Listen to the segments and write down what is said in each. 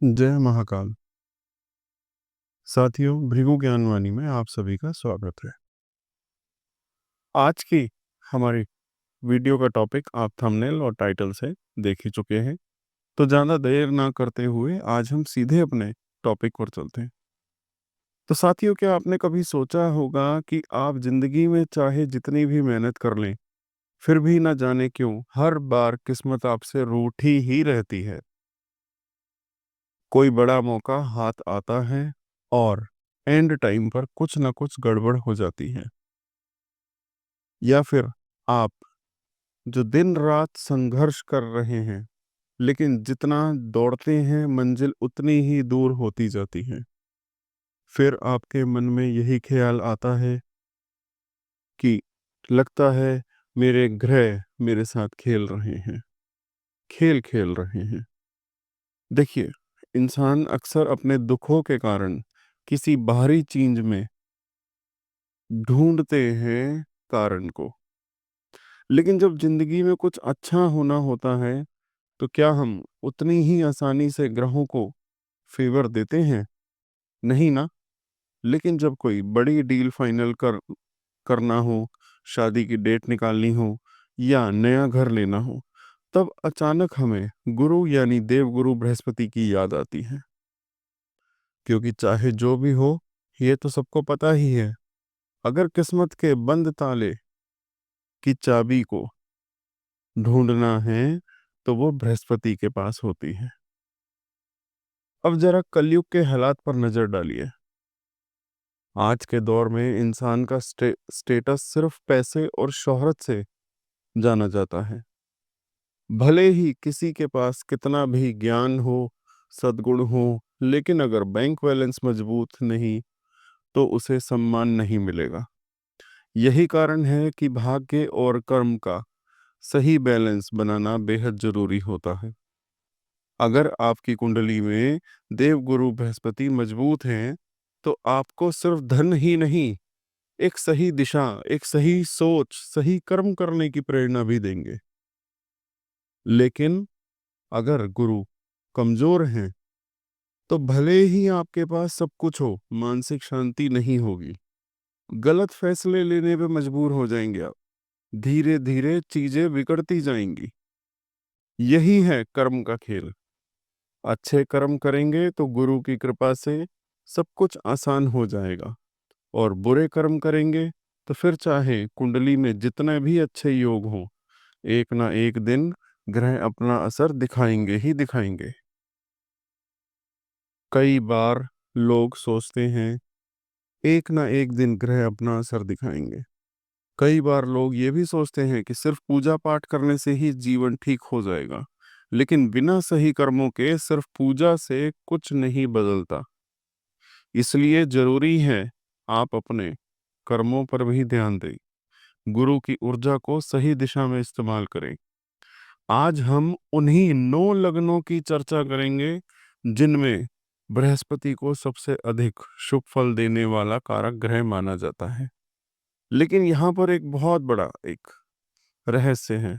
जय महाकाल। साथियों, भृगु ज्ञानवाणी में आप सभी का स्वागत है। आज की हमारी वीडियो का टॉपिक आप थंबनेल और टाइटल से देख ही चुके हैं, तो ज़्यादा देर ना करते हुए आज हम सीधे अपने टॉपिक पर चलते हैं। तो साथियों, क्या आपने कभी सोचा होगा कि आप जिंदगी में चाहे जितनी भी मेहनत कर लें, फिर भी ना जाने क्यों हर बार किस्मत आपसे रूठी ही रहती है। कोई बड़ा मौका हाथ आता है और एंड टाइम पर कुछ ना कुछ गड़बड़ हो जाती है, या फिर आप जो दिन रात संघर्ष कर रहे हैं, लेकिन जितना दौड़ते हैं मंजिल उतनी ही दूर होती जाती है। फिर आपके मन में यही ख्याल आता है कि लगता है मेरे ग्रह मेरे साथ खेल रहे हैं, खेल खेल रहे हैं। देखिए, इंसान अक्सर अपने दुखों के कारण किसी बाहरी चीज में ढूंढते हैं कारण को, लेकिन जब जिंदगी में कुछ अच्छा होना होता है तो क्या हम उतनी ही आसानी से ग्रहों को फेवर देते हैं? नहीं ना। लेकिन जब कोई बड़ी डील फाइनल करना हो, शादी की डेट निकालनी हो या नया घर लेना हो, तब अचानक हमें गुरु यानी देवगुरु बृहस्पति की याद आती है। क्योंकि चाहे जो भी हो, ये तो सबको पता ही है, अगर किस्मत के बंद ताले की चाबी को ढूंढना है तो वो बृहस्पति के पास होती है। अब जरा कलयुग के हालात पर नजर डालिए। आज के दौर में इंसान का स्टेटस सिर्फ पैसे और शोहरत से जाना जाता है। भले ही किसी के पास कितना भी ज्ञान हो, सद्गुण हो, लेकिन अगर बैंक बैलेंस मजबूत नहीं तो उसे सम्मान नहीं मिलेगा। यही कारण है कि भाग्य और कर्म का सही बैलेंस बनाना बेहद जरूरी होता है। अगर आपकी कुंडली में देवगुरु बृहस्पति मजबूत हैं, तो आपको सिर्फ धन ही नहीं, एक सही दिशा, एक सही सोच, सही कर्म करने की प्रेरणा भी देंगे। लेकिन अगर गुरु कमजोर हैं, तो भले ही आपके पास सब कुछ हो, मानसिक शांति नहीं होगी। गलत फैसले लेने पे मजबूर हो जाएंगे आप। धीरे धीरे चीजें बिगड़ती जाएंगी। यही है कर्म का खेल। अच्छे कर्म करेंगे तो गुरु की कृपा से सब कुछ आसान हो जाएगा, और बुरे कर्म करेंगे तो फिर चाहे कुंडली में जितने भी अच्छे योग हों, एक ना एक दिन ग्रह अपना असर दिखाएंगे ही दिखाएंगे। कई बार लोग सोचते हैं एक ना एक दिन ग्रह अपना असर दिखाएंगे। कई बार लोग ये भी सोचते हैं कि सिर्फ पूजा पाठ करने से ही जीवन ठीक हो जाएगा, लेकिन बिना सही कर्मों के सिर्फ पूजा से कुछ नहीं बदलता। इसलिए जरूरी है आप अपने कर्मों पर भी ध्यान दें, गुरु की ऊर्जा को सही दिशा में इस्तेमाल करें। आज हम उन्हीं 9 लग्नों की चर्चा करेंगे जिनमें बृहस्पति को सबसे अधिक शुभ फल देने वाला कारक ग्रह माना जाता है। लेकिन यहाँ पर एक बहुत बड़ा एक रहस्य है।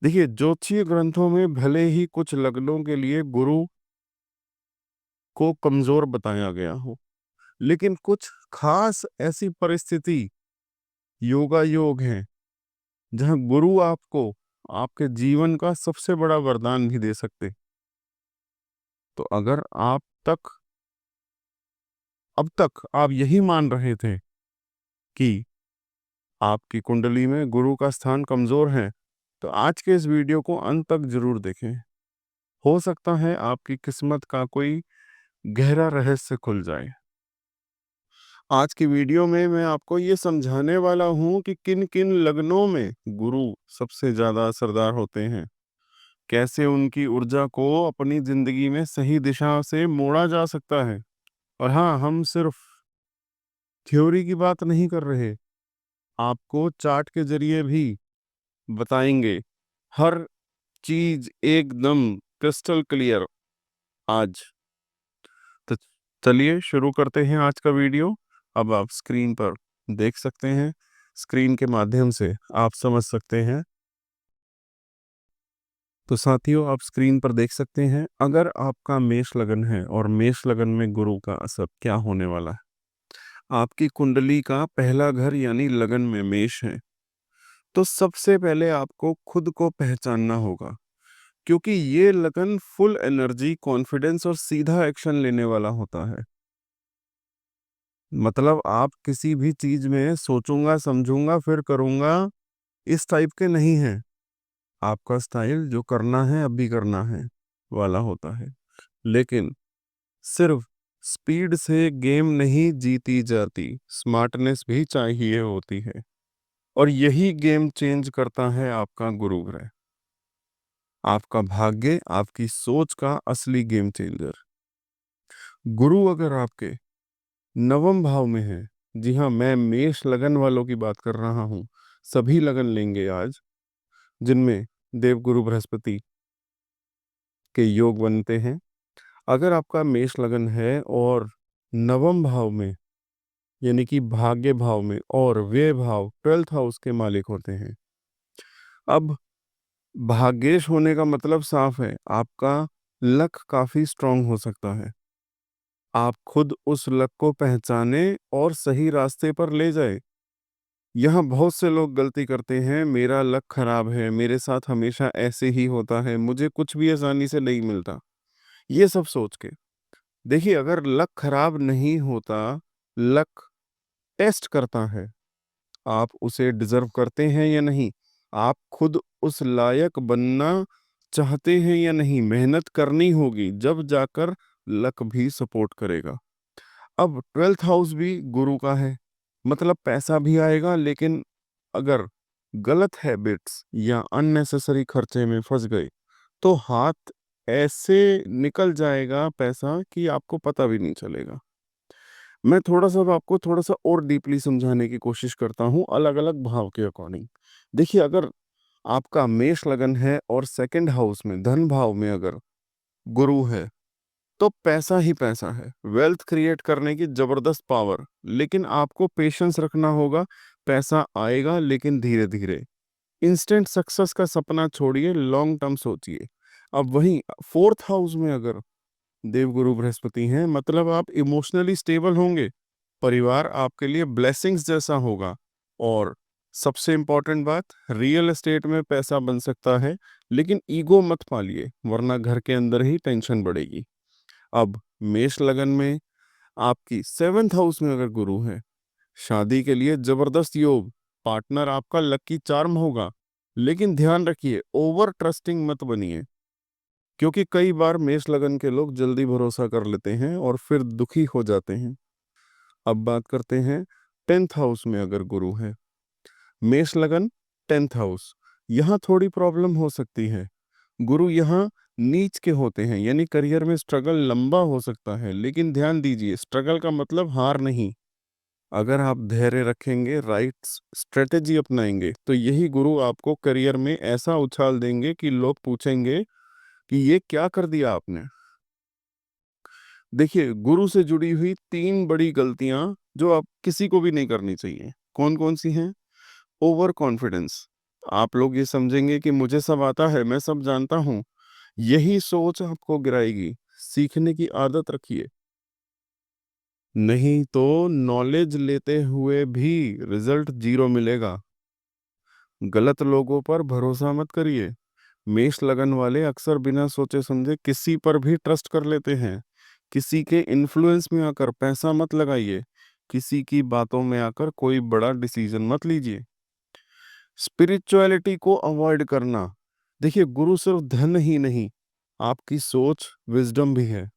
देखिए, ज्योतिषीय ग्रंथों में भले ही कुछ लग्नों के लिए गुरु को कमजोर बताया गया हो, लेकिन कुछ खास ऐसी परिस्थिति योगा योग हैं जहां गुरु आपको आपके जीवन का सबसे बड़ा वरदान भी दे सकते। तो अगर अब तक आप यही मान रहे थे कि आपकी कुंडली में गुरु का स्थान कमजोर है, तो आज के इस वीडियो को अंत तक जरूर देखें। हो सकता है आपकी किस्मत का कोई गहरा रहस्य खुल जाए। आज की वीडियो में मैं आपको ये समझाने वाला हूं कि किन किन लग्नों में गुरु सबसे ज्यादा असरदार होते हैं, कैसे उनकी ऊर्जा को अपनी जिंदगी में सही दिशा से मोड़ा जा सकता है। और हाँ, हम सिर्फ थ्योरी की बात नहीं कर रहे, आपको चार्ट के जरिए भी बताएंगे हर चीज एकदम क्रिस्टल क्लियर आज। तो चलिए शुरू करते हैं आज का वीडियो। अब आप स्क्रीन पर देख सकते हैं, स्क्रीन के माध्यम से आप समझ सकते हैं तो साथियों, आप स्क्रीन पर देख सकते हैं, अगर आपका मेष लगन है और मेष लगन में गुरु का असर क्या होने वाला है। आपकी कुंडली का पहला घर यानी लगन में मेष है, तो सबसे पहले आपको खुद को पहचानना होगा, क्योंकि ये लगन फुल एनर्जी, कॉन्फिडेंस और सीधा एक्शन लेने वाला होता है। मतलब आप किसी भी चीज में सोचूंगा, समझूंगा, फिर करूंगा, इस टाइप के नहीं हैं। आपका स्टाइल जो करना है अभी करना है वाला होता है। लेकिन सिर्फ स्पीड से गेम नहीं जीती जाती, स्मार्टनेस भी चाहिए होती है। और यही गेम चेंज करता है आपका गुरु ग्रह, आपका भाग्य, आपकी सोच का असली गेम चेंजर। गुरु अगर आपके नवम भाव में है, जी हाँ, मैं मेष लगन वालों की बात कर रहा हूँ, सभी लगन लेंगे आज, जिनमें देवगुरु बृहस्पति के योग बनते हैं। अगर आपका मेष लगन है और नवम भाव में, यानी कि भाग्य भाव में, और व्यय भाव 12th हाउस के मालिक होते हैं। अब भाग्येश होने का मतलब साफ है, आपका लक काफी स्ट्रांग हो सकता है। आप खुद उस लक को पहचाने और सही रास्ते पर ले जाए। यहाँ बहुत से लोग गलती करते हैं, मेरा लक खराब है, मेरे साथ हमेशा ऐसे ही होता है, मुझे कुछ भी आसानी से नहीं मिलता, ये सब सोच के। देखिए, अगर लक खराब नहीं होता, लक टेस्ट करता है, आप उसे डिजर्व करते हैं या नहीं, आप खुद उस लायक बनना चाहते हैं या नहीं, मेहनत करनी होगी, जब जाकर लक भी सपोर्ट करेगा। अब 12th हाउस भी गुरु का है, मतलब पैसा भी आएगा, लेकिन अगर गलत हैबिट्स या अननेसेसरी खर्चे में फंस गए, तो हाथ ऐसे निकल जाएगा पैसा कि आपको पता भी नहीं चलेगा। मैं थोड़ा-सा अब आपको थोड़ा-सा और डीपली समझाने की कोशिश करता हूँ, अलग-अलग भाव के अकॉर्डिंग। देखिए, अगर आपका मेष लगन है और सेकंड हाउस में, धन भाव में अगर गुरु है, तो पैसा ही पैसा है, वेल्थ क्रिएट करने की जबरदस्त पावर। लेकिन आपको पेशेंस रखना होगा, पैसा आएगा लेकिन धीरे-धीरे। इंस्टेंट सक्सेस का सपना छोड़िए, लॉन्ग टर्म सोचिए। अब वहीं 4th हाउस में अगर देवगुरु बृहस्पति हैं, मतलब आप इमोशनली स्टेबल होंगे, परिवार आपके लिए ब्लेसिंग्स जैसा होगा। और सबसे इंपॉर्टेंट बात, रियल एस्टेट में पैसा बन सकता है, लेकिन ईगो मत पालिए, वरना घर के अंदर ही टेंशन बढ़ेगी। अब मेष लगन में आपकी 7th हाउस में अगर गुरु है, शादी के लिए जबरदस्त योग, पार्टनर आपका लकी चार्म होगा। लेकिन ध्यान रखिए, ओवर ट्रस्टिंग मत बनिए, क्योंकि कई बार मेष लगन के लोग जल्दी भरोसा कर लेते हैं और फिर दुखी हो जाते हैं। अब बात करते हैं 10th हाउस में अगर गुरु है, मेष लगन 10th हाउस, यहाँ थोड़ी प्रॉब्लम हो सकती है। गुरु यहाँ नीच के होते हैं, यानी करियर में स्ट्रगल लंबा हो सकता है, लेकिन ध्यान दीजिए, स्ट्रगल का मतलब हार नहीं। अगर आप धैर्य रखेंगे, राइट स्ट्रेटेजी अपनाएंगे, तो यही गुरु आपको करियर में ऐसा उछाल देंगे कि लोग पूछेंगे कि ये क्या कर दिया आपने। देखिए, गुरु से जुड़ी हुई 3 बड़ी गलतियां जो आप किसी को भी नहीं करनी चाहिए, कौन-कौन सी हैं? Over confidence. आप लोग ये समझेंगे कि मुझे सब आता है, मैं सब जानता हूँ। यही सोच आपको गिराएगी। सीखने की आदत रखिए। नहीं तो नॉलेज लेते हुए भी रिजल्ट 0 मिलेगा। गलत लोगों पर भरोसा मत करिए। मेष लगन वाले अक्सर बिना सोचे समझे किसी पर भी ट्रस्ट कर लेते हैं। किसी के इन्फ्लुएंस में आकर पैसा मत लगाइए। किसी की बातों में आकर कोई बड़ा डिसीजन मत लीजिए। स्पिरिचुअलिटी को अवॉइड करना। देखिए, गुरु सिर्फ धन ही नहीं, आपकी सोच, विजडम भी है।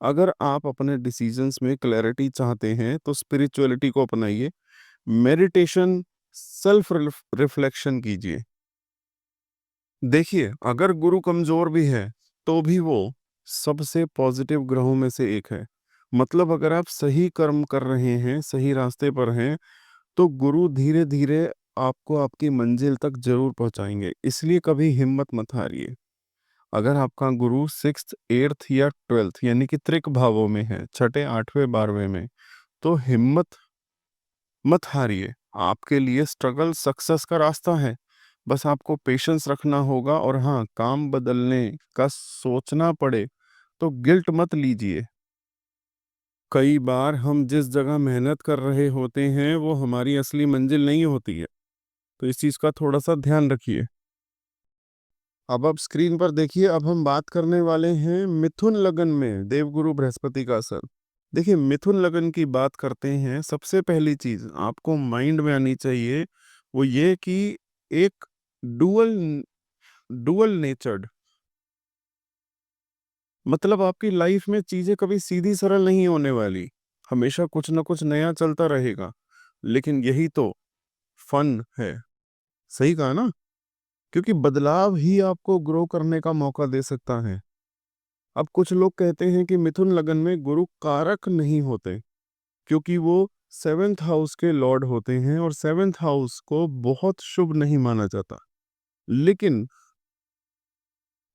अगर आप अपने डिसीजंस में क्लैरिटी चाहते हैं, तो स्पिरिचुअलिटी को अपनाइए। मेडिटेशन, सेल्फ रिफ्लेक्शन कीजिए। देखिए, अगर गुरु कमजोर भी है, तो भी वो सबसे पॉजिटिव ग्रहों में से एक है। मतलब अगर आप सही कर्म कर रहे हैं, सही रास्ते पर हैं, तो गुरु धीरे-धीरे आपको आपकी मंजिल तक ज़रूर पहुँचाएँगे, इसलिए कभी हिम्मत मत हारिए। अगर आपका गुरु 6th, 8th या 12th यानी कि त्रिक भावों में है, छठे, 8वें, 12वें में, तो हिम्मत मत हारिए। आपके लिए स्ट्रगल सक्सेस का रास्ता है। बस आपको पेशेंस रखना होगा, और हाँ, काम बदलने का सोचना पड़े तो गिल्ट मत लीजिए। कई बार हम जिस जगह मेहनत कर रहे होते हैं वो हमारी असली मंजिल नहीं होती है, तो इस चीज़ का थोड़ा-सा ध्यान रखिए। अब आप स्क्रीन पर देखिए, अब हम बात करने वाले हैं मिथुन लगन में देवगुरु बृहस्पति का असर। देखिए, मिथुन लगन की बात करते हैं, सबसे पहली चीज़ आपको माइंड में आनी चाहिए, वो ये कि एक डुअल डुअल नेचर्ड, मतलब आपकी लाइफ में चीज़ें कभी सीधी सरल नहीं होने वाली। हमेशा कुछ न कुछ नया चलता रहेगा, लेकिन यही तो फन है। सही कहा ना? क्योंकि बदलाव ही आपको ग्रो करने का मौका दे सकता है। अब कुछ लोग कहते हैं कि मिथुन लगन में गुरु कारक नहीं होते, क्योंकि वो 7th हाउस के लॉर्ड होते हैं और 7th हाउस को बहुत शुभ नहीं माना जाता। लेकिन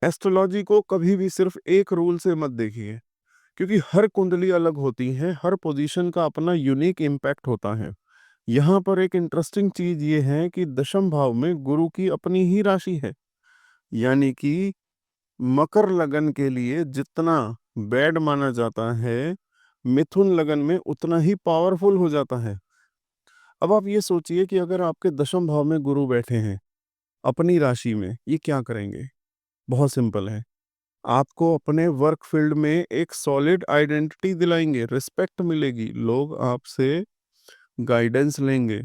एस्ट्रोलॉजी को कभी भी सिर्फ एक रूल से मत देखिए, क्योंकि हर कुंडली अलग होती है, हर पोजीशन का अपना यूनिक इम्पैक्ट होता है। यहाँ पर एक इंटरेस्टिंग चीज ये है कि दशम भाव में गुरु की अपनी ही राशि है, यानी कि मकर लगन के लिए जितना बैड माना जाता है, मिथुन लगन में उतना ही पावरफुल हो जाता है। अब आप ये सोचिए कि अगर आपके दशम भाव में गुरु बैठे हैं अपनी राशि में, ये क्या करेंगे? बहुत सिंपल है। आपको अपने वर्क फील्ड में एक सॉलिड आइडेंटिटी दिलाएंगे, रिस्पेक्ट मिलेगी, लोग आपसे गाइडेंस लेंगे।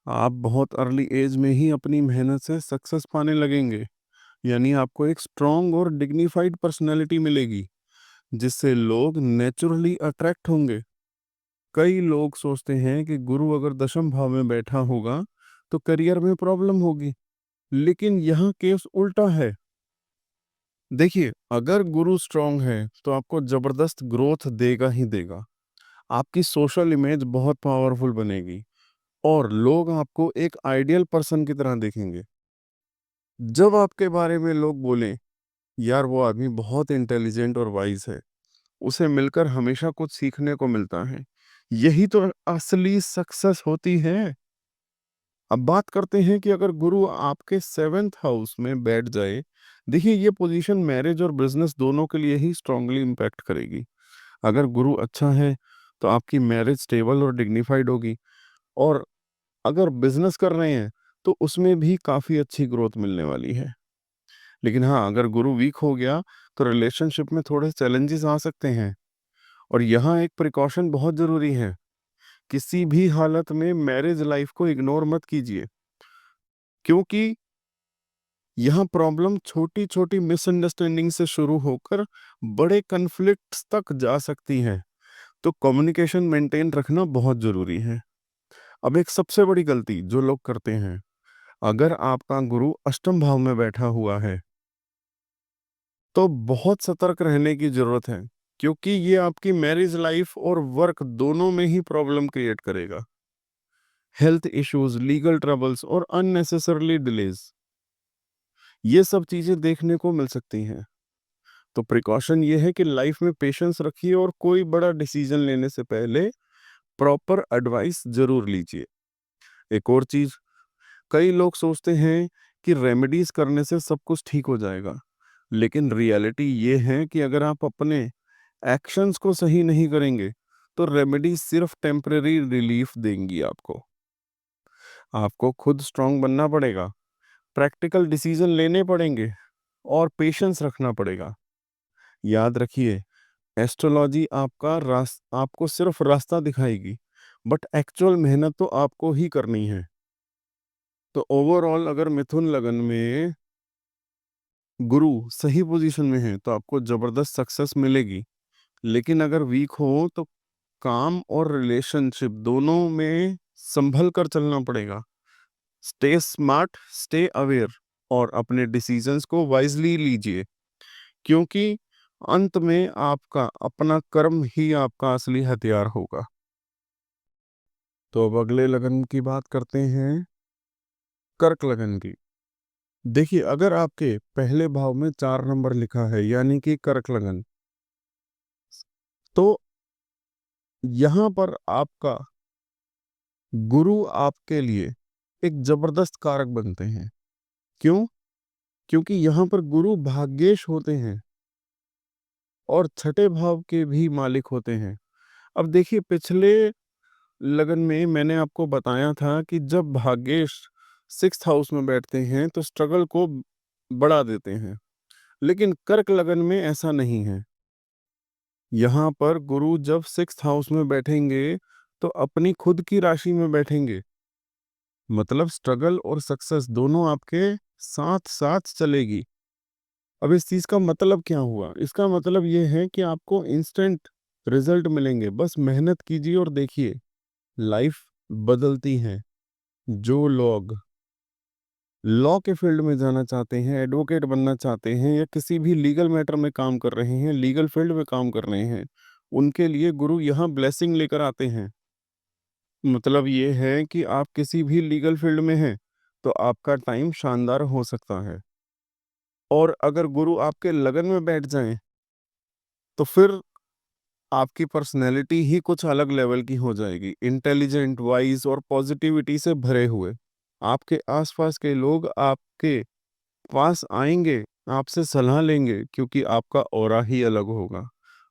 आप बहुत अर्ली एज में ही अपनी मेहनत से सक्सेस पाने लगेंगे, यानी आपको एक स्ट्रॉन्ग और डिग्निफाइड पर्सनैलिटी मिलेगी, जिससे लोग नेचुरली अट्रैक्ट होंगे। कई लोग सोचते हैं कि गुरु अगर दशम भाव में बैठा होगा तो करियर में प्रॉब्लम होगी, लेकिन यहाँ केस उल्टा है। देखिए, अगर गुरु स्ट्रांग है तो आपको जबरदस्त ग्रोथ देगा ही देगा। आपकी सोशल इमेज बहुत पावरफुल बनेगी और लोग आपको एक आइडियल पर्सन की तरह देखेंगे। जब आपके बारे में लोग बोलें, यार वो आदमी बहुत इंटेलिजेंट और वाइज है, उसे मिलकर हमेशा कुछ सीखने को मिलता है, यही तो असली सक्सेस होती है। अब बात करते हैं कि अगर गुरु आपके 7th हाउस में बैठ जाए, देखिए ये पोजीशन मैरिज और बिजनेस दोनों के लिए ही स्ट्रांगली इम्पैक्ट करेगी। अगर गुरु अच्छा है तो आपकी मैरिज स्टेबल और डिग्निफाइड होगी, और अगर बिजनेस कर रहे हैं तो उसमें भी काफ़ी अच्छी ग्रोथ मिलने वाली है। लेकिन हाँ, अगर गुरु वीक हो गया तो रिलेशनशिप में थोड़े चैलेंजेस आ सकते हैं, और यहाँ एक प्रिकॉशन बहुत ज़रूरी है। किसी भी हालत में मैरिज लाइफ को इग्नोर मत कीजिए, क्योंकि यहाँ प्रॉब्लम छोटी-छोटी मिसअंडरस्टैंडिंग से शुरू होकर बड़े कॉन्फ्लिक्ट्स तक जा सकती है। तो कम्युनिकेशन मेंटेन रखना बहुत ज़रूरी है। अब एक सबसे बड़ी गलती जो लोग करते हैं, अगर आपका गुरु अष्टम भाव में बैठा हुआ है, तो बहुत सतर्क रहने की ज़रूरत है, क्योंकि ये आपकी मैरिज लाइफ और वर्क दोनों में ही प्रॉब्लम क्रिएट करेगा। हेल्थ इश्यूज, लीगल ट्रबल्स और अननेसेसरली डिलेज, ये सब चीज़ें देखने को मिल सकती हैं। तो प्रिकॉशन ये है कि लाइफ में पेशेंस रखिए और कोई बड़ा डिसीजन लेने से पहले प्रॉपर एडवाइस ज़रूर लीजिए। एक और चीज़, कई लोग सोचते हैं कि रेमेडीज करने से सब कुछ ठीक हो जाएगा, लेकिन रियलिटी ये है कि अगर आप अपने एक्शंस को सही नहीं करेंगे तो रेमेडीज सिर्फ टेम्परेरी रिलीफ देंगी आपको। आपको खुद स्ट्रांग बनना पड़ेगा, प्रैक्टिकल डिसीजन लेने पड़ेंगे और पेशेंस रखना पड़ेगा। याद रखिए, एस्ट्रोलॉजी आपको सिर्फ रास्ता दिखाएगी, बट एक्चुअल मेहनत तो आपको ही करनी है। तो ओवरऑल अगर मिथुन लगन में गुरु सही पोजीशन में है तो आपको जबरदस्त सक्सेस मिलेगी, लेकिन अगर वीक हो तो काम और रिलेशनशिप दोनों में संभल कर चलना पड़ेगा। स्टे स्मार्ट, स्टे अवेयर और अपने डिसीजंस को वाइजली लीजिए, क्योंकि अंत में आपका अपना कर्म ही आपका असली हथियार होगा। तो अब अगले लगन की बात करते हैं, कर्क लगन की। देखिए, अगर आपके पहले भाव में 4 नंबर लिखा है, यानी कि कर्क लगन, तो यहाँ पर आपका गुरु आपके लिए एक जबरदस्त कारक बनते हैं। क्यों? क्योंकि यहाँ पर गुरु भाग्येश होते हैं और छठे भाव के भी मालिक होते हैं। अब देखिए, पिछले लगन में मैंने आपको बताया था कि जब भाग्येश 6th हाउस में बैठते हैं तो स्ट्रगल को बढ़ा देते हैं। लेकिन कर्क लगन में ऐसा नहीं है। यहाँ पर गुरु जब 6th हाउस में बैठेंगे तो अपनी खुद की राशि में बैठेंगे। मतलब स्ट्रगल और सक्सेस दोनों आपके साथ-साथ चलेगी। अब इस चीज़ का मतलब क्या हुआ? इसका मतलब ये है कि आपको इंस्टेंट रिज़ल्ट मिलेंगे। बस मेहनत कीजिए और देखिए, लाइफ़ बदलती है। जो लोग लॉ के फील्ड में जाना चाहते हैं, एडवोकेट बनना चाहते हैं या किसी भी लीगल मैटर में काम कर रहे हैं, लीगल फील्ड में काम कर रहे हैं, उनके लिए गुरु यहाँ ब्लेसिंग लेकर आते हैं। मतलब ये है कि आप किसी भी लीगल फील्ड में हैं, तो आपका टाइम शानदार हो सकता है। और अगर गुरु आपके लगन में बैठ जाएँ, तो फिर आपकी पर्सनैलिटी ही कुछ अलग लेवल की हो जाएगी। इंटेलिजेंट, वाइज़ और पॉज़िटिविटी से भरे हुए। आपके आस-पास के लोग आपके पास आएँगे, आपसे सलाह लेंगे क्योंकि आपका ऑरा ही अलग होगा।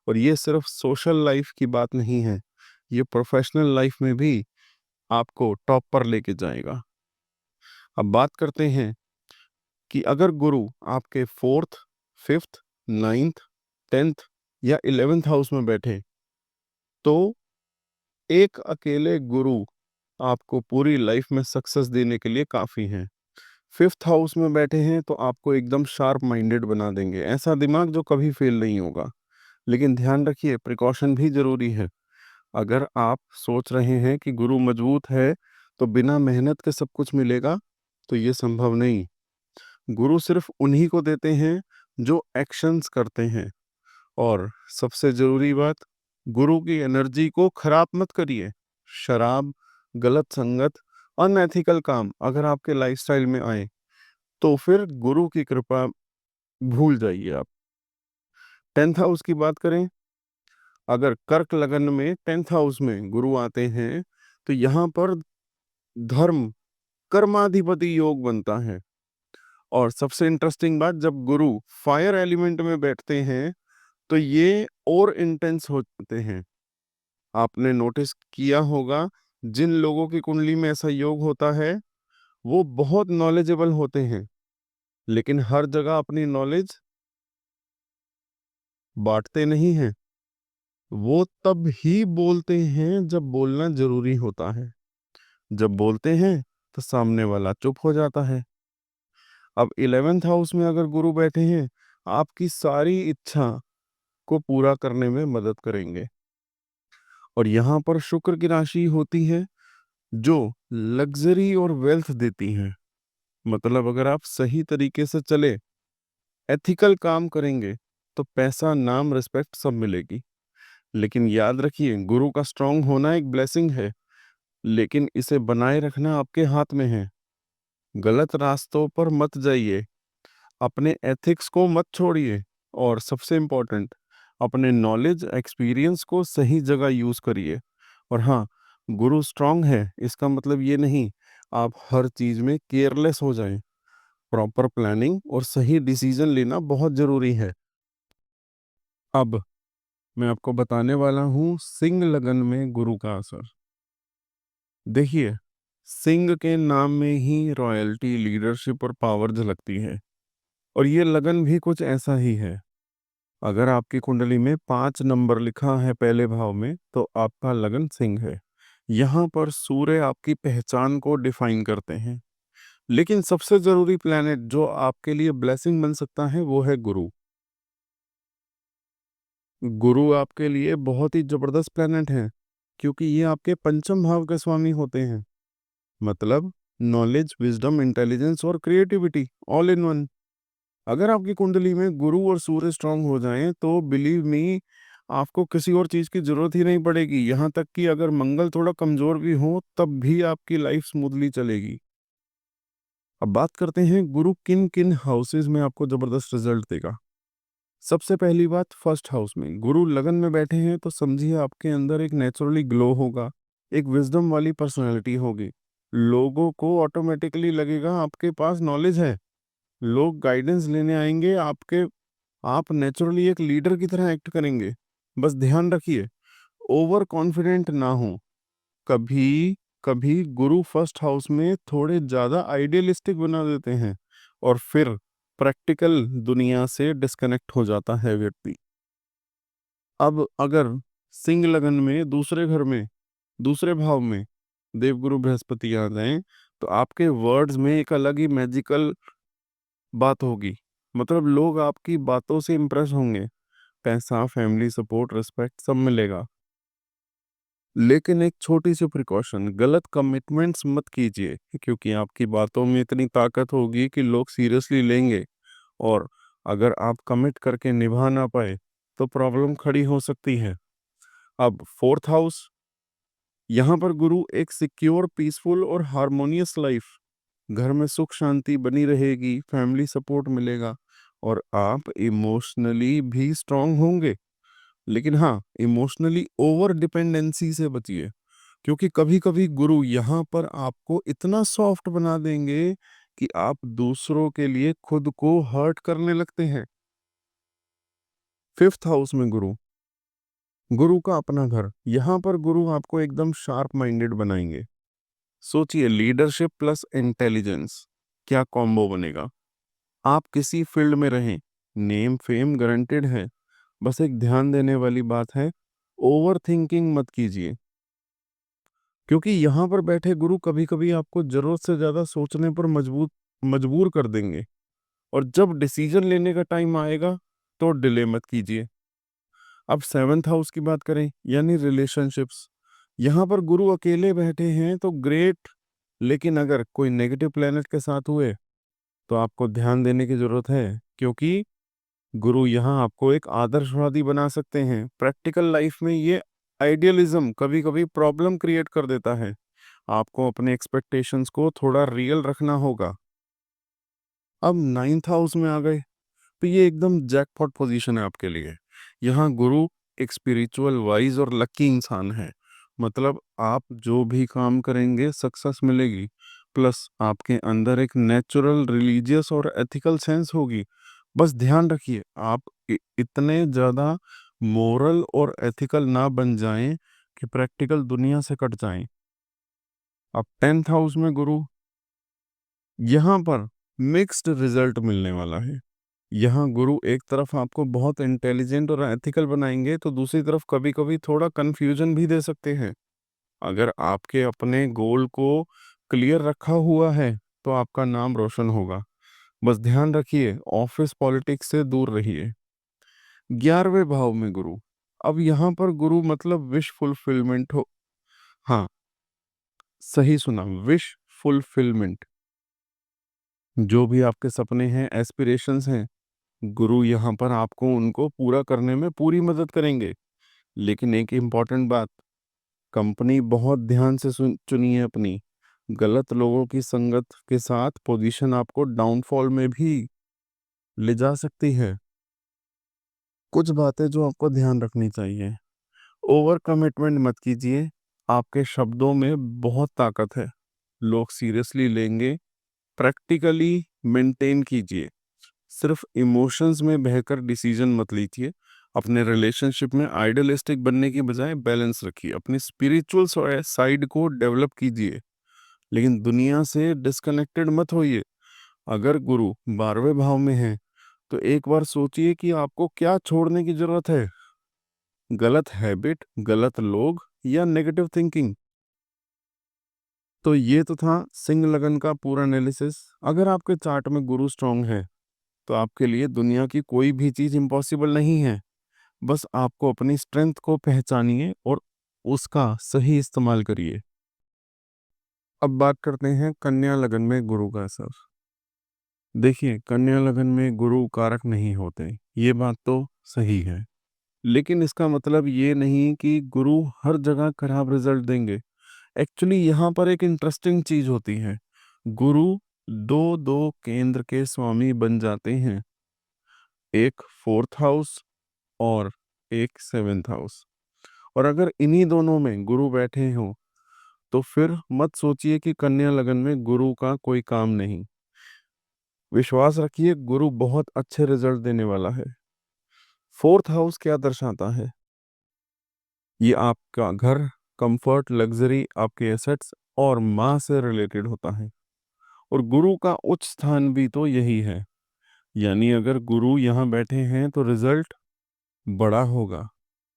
और ये सिर्फ़ सोशल लाइफ़ की बात नहीं है, ये प्रोफ़ेशनल लाइफ़ में भी आपको टॉप पर लेके जाएगा। अब बात करते हैं कि अगर गुरु आपके 4th, 5th, 9th, 10th या 11th हाउस में बैठे, तो एक अकेले गुरु आपको पूरी लाइफ़ में सक्सेस देने के लिए काफ़ी हैं। 5th हाउस में बैठे हैं तो आपको एकदम शार्प माइंडेड बना देंगे, ऐसा दिमाग जो कभी फेल नहीं होगा। लेकिन ध्यान रखिए, प्रिकॉशन भी ज़रूरी है। अगर आप सोच रहे हैं कि गुरु मजबूत है, तो बिना मेहनत के सब कुछ मिलेगा, तो ये संभव नहीं। गुरु सिर्फ़ उन्हीं को देते हैं, जो एक्शंस करते हैं। और सबसे ज़रूरी बात, गुरु की एनर्जी को खराब मत करिए। शराब, गलत संगत, अनएथिकल काम अगर आपके लाइफ़स्टाइल में आए, तो फिर गुरु की कृपा भूल जाइए आप। 10th हाउस की बात करें, अगर कर्क लगन में 10th हाउस में गुरु आते हैं, तो यहाँ पर धर्म, कर्माधिपति योग बनता है। और सबसे इंटरेस्टिंग बात, जब गुरु फायर एलिमेंट में बैठते हैं, तो ये और इंटेंस हो जाते हैं। आपने नोटिस किया होगा, जिन लोगों की कुंडली में ऐसा योग होता है, वो बहुत नॉलेजेबल होते हैं, लेकिन हर जगह अपनी नॉलेज बाँटते नहीं हैं। वो तब ही बोलते हैं जब बोलना ज़रूरी होता है। जब बोलते हैं तो सामने वाला चुप हो जाता है। अब 11th हाउस में अगर गुरु बैठे हैं, आपकी सारी इच्छा को पूरा करने में मदद करेंगे। और यहाँ पर शुक्र की राशि होती है जो लग्ज़री और वेल्थ देती है। मतलब अगर आप सही तरीके से चले, एथिकल काम करेंगे, तो पैसा, नाम, रिस्पेक्ट सब मिलेगी। लेकिन याद रखिए, गुरु का स्ट्रॉन्ग होना एक ब्लेसिंग है, लेकिन इसे बनाए रखना आपके हाथ में है। गलत रास्तों पर मत जाइए, अपने एथिक्स को मत छोड़िए और सबसे इम्पोर्टेंट, अपने नॉलेज, एक्सपीरियंस को सही जगह यूज़ करिए। और हाँ, गुरु स्ट्रॉन्ग है, इसका मतलब ये नहीं आप हर चीज़ में केयरलेस हो जाएँ। प्रॉपर प्लानिंग और सही डिसीजन लेना बहुत ज़रूरी है। अब मैं आपको बताने वाला हूँ सिंह लगन में गुरु का असर। देखिए, सिंह के नाम में ही रॉयल्टी, लीडरशिप और पावर झलकती है और ये लगन भी कुछ ऐसा ही है। अगर आपकी कुंडली में 5 नंबर लिखा है पहले भाव में, तो आपका लगन सिंह है। यहाँ पर सूर्य आपकी पहचान को डिफाइन करते हैं। लेकिन सबसे ज़रूरी प्लैनेट जो आपके लिए ब्लेसिंग बन सकता है, वो है गुरु। गुरु आपके लिए बहुत ही ज़बरदस्त प्लैनेट हैं, क्योंकि ये आपके पंचम भाव के स्वामी होते हैं। मतलब नॉलेज, विज़डम, इंटेलिजेंस और क्रिएटिविटी ऑल इन वन। अगर आपकी कुंडली में गुरु और सूर्य स्ट्रांग हो जाएं, तो बिलीव मी, आपको किसी और चीज़ की ज़रूरत ही नहीं पड़ेगी। यहाँ तक कि अगर मंगल थोड़ा कमज़ोर भी हो, तब भी आपकी लाइफ स्मूथली चलेगी। अब बात करते हैं गुरु किन किन हाउसेज में आपको ज़बरदस्त रिजल्ट देगा। सबसे पहली बात, फर्स्ट हाउस में गुरु लगन में बैठे हैं, तो समझिए आपके अंदर एक नेचुरली ग्लो होगा, एक विजडम वाली पर्सनैलिटी होगी। लोगों को ऑटोमेटिकली लगेगा आपके पास नॉलेज है। लोग गाइडेंस लेने आएंगे आपके, आप नेचुरली एक लीडर की तरह एक्ट करेंगे। बस ध्यान रखिए, ओवर कॉन्फिडेंट ना हो। कभी कभी गुरु फर्स्ट हाउस में थोड़े ज्यादा आइडियलिस्टिक बना देते हैं, और फिर प्रैक्टिकल दुनिया से डिस्कनेक्ट हो जाता है व्यक्ति। अब अगर सिंह लगन में दूसरे घर में दूसरे भाव में देवगुरु बृहस्पति आ जाएं, तो आपके वर्ड्स में एक अलग ही मैजिकल बात होगी। मतलब लोग आपकी बातों से इम्प्रेस होंगे, पैसा, फैमिली सपोर्ट, रिस्पेक्ट सब मिलेगा। लेकिन एक छोटी सी प्रिकॉशन, गलत कमिटमेंट्स मत कीजिए, क्योंकि आपकी बातों में इतनी ताकत होगी कि लोग सीरियसली लेंगे। और अगर आप कमिट करके निभा ना पाए तो प्रॉब्लम खड़ी हो सकती है। अब फोर्थ हाउस, यहाँ पर गुरु एक सिक्योर, पीसफुल और हार्मोनियस लाइफ, घर में सुख शांति बनी रहेगी, फैमिली सपोर्ट मिलेगा, और आप इमोशनली भी स्ट्रांग होंगे। लेकिन हाँ, इमोशनली ओवर डिपेंडेंसी से बचिए, क्योंकि कभी कभी गुरु यहाँ पर आपको इतना सॉफ्ट बना देंगे कि आप दूसरों के लिए खुद को हर्ट करने लगते हैं। फिफ्थ हाउस में गुरु, गुरु का अपना घर, यहाँ पर गुरु आपको एकदम शार्प माइंडेड बनाएंगे। सोचिए, लीडरशिप प्लस इंटेलिजेंस, क्या कॉम्बो बनेगा। आप किसी फील्ड में रहें, नेम फेम गारंटेड है। बस एक ध्यान देने वाली बात है, ओवर थिंकिंग मत कीजिए, क्योंकि यहाँ पर बैठे गुरु कभी कभी आपको जरूरत से ज्यादा सोचने पर मजबूर कर देंगे। और जब डिसीजन लेने का टाइम आएगा तो डिले मत कीजिए। अब सेवेंथ हाउस की बात करें, यानी रिलेशनशिप्स, यहाँ पर गुरु अकेले बैठे हैं तो ग्रेट, लेकिन अगर कोई नेगेटिव प्लेनेट के साथ हुए तो आपको ध्यान देने की जरूरत है, क्योंकि गुरु यहाँ आपको एक आदर्शवादी बना सकते हैं। प्रैक्टिकल लाइफ में ये आइडियलिज्म कभी कभी प्रॉब्लम क्रिएट कर देता है। आपको अपने एक्सपेक्टेशंस को थोड़ा रियल रखना होगा। अब नाइन्थ हाउस में आ गए, तो ये एकदम जैकपॉट पोजीशन है आपके लिए। यहाँ गुरु एक स्पिरिचुअल, वाइज और लकी इंसान है। मतलब आप जो भी काम करेंगे सक्सेस मिलेगी, प्लस आपके अंदर एक नेचुरल रिलीजियस और एथिकल सेंस होगी। बस ध्यान रखिए, आप इतने ज्यादा मोरल और एथिकल ना बन जाएं कि प्रैक्टिकल दुनिया से कट जाएं। अब टेंथ हाउस में गुरु, यहाँ पर मिक्स्ड रिजल्ट मिलने वाला है। यहाँ गुरु एक तरफ आपको बहुत इंटेलिजेंट और एथिकल बनाएंगे, तो दूसरी तरफ कभी कभी थोड़ा कंफ्यूजन भी दे सकते हैं। अगर आपके अपने गोल को क्लियर रखा हुआ है तो आपका नाम रोशन होगा। बस ध्यान रखिए, ऑफिस पॉलिटिक्स से दूर रहिए। 11वें भाव में गुरु, अब यहाँ पर गुरु मतलब विश फुलफिलमेंट हो। हाँ, सही सुना, विश फुलफिलमेंट। जो भी आपके सपने हैं, एस्पिरेशंस हैं, गुरु यहाँ पर आपको उनको पूरा करने में पूरी मदद करेंगे। लेकिन एक इम्पॉर्टेंट बात, कंपनी बहुत ध्यान से चुनिए अपनी। गलत लोगों की संगत के साथ पोजीशन आपको डाउनफॉल में भी ले जा सकती है। कुछ बातें जो आपको ध्यान रखनी चाहिए, ओवर कमिटमेंट मत कीजिए। आपके शब्दों में बहुत ताकत है, लोग सीरियसली लेंगे। प्रैक्टिकली मेंटेन कीजिए, सिर्फ इमोशंस में बहकर डिसीजन मत लीजिए। अपने रिलेशनशिप में आइडियलिस्टिक बनने की बजाय बैलेंस रखिए, अपनी स्पिरिचुअल साइड को डेवलप कीजिए, लेकिन दुनिया से डिस्कनेक्टेड मत होइए। अगर गुरु 12वें भाव में है तो एक बार सोचिए कि आपको क्या छोड़ने की जरूरत है। गलत हैबिट, गलत लोग, या नेगेटिव थिंकिंग। तो ये तो था सिंह लगन का पूरा एनालिसिस। अगर आपके चार्ट में गुरु स्ट्रांग है तो आपके लिए दुनिया की कोई भी चीज इम्पॉसिबल नहीं है। बस आपको अपनी स्ट्रेंथ को पहचानिए और उसका सही इस्तेमाल करिए। अब बात करते हैं कन्या लगन में गुरु का असर। देखिए, कन्या लगन में गुरु कारक नहीं होते, ये बात तो सही है। लेकिन इसका मतलब ये नहीं कि गुरु हर जगह खराब रिजल्ट देंगे। एक्चुअली यहाँ पर एक इंटरेस्टिंग चीज होती है, गुरु दो दो केंद्र के स्वामी बन जाते हैं, एक फोर्थ हाउस और एक सेवेंथ हाउस। और अगर इन्हीं दोनों में गुरु बैठे हों तो फिर मत सोचिए कि कन्या लगन में गुरु का कोई काम नहीं। विश्वास रखिए, गुरु बहुत अच्छे रिजल्ट देने वाला है। फोर्थ हाउस क्या दर्शाता है? ये आपका घर, कंफर्ट, लग्जरी, आपके एसेट्स और माँ से रिलेटेड होता है। और गुरु का उच्च स्थान भी तो यही है। यानी अगर गुरु यहाँ बैठे हैं तो रिजल्ट बड़ा होगा,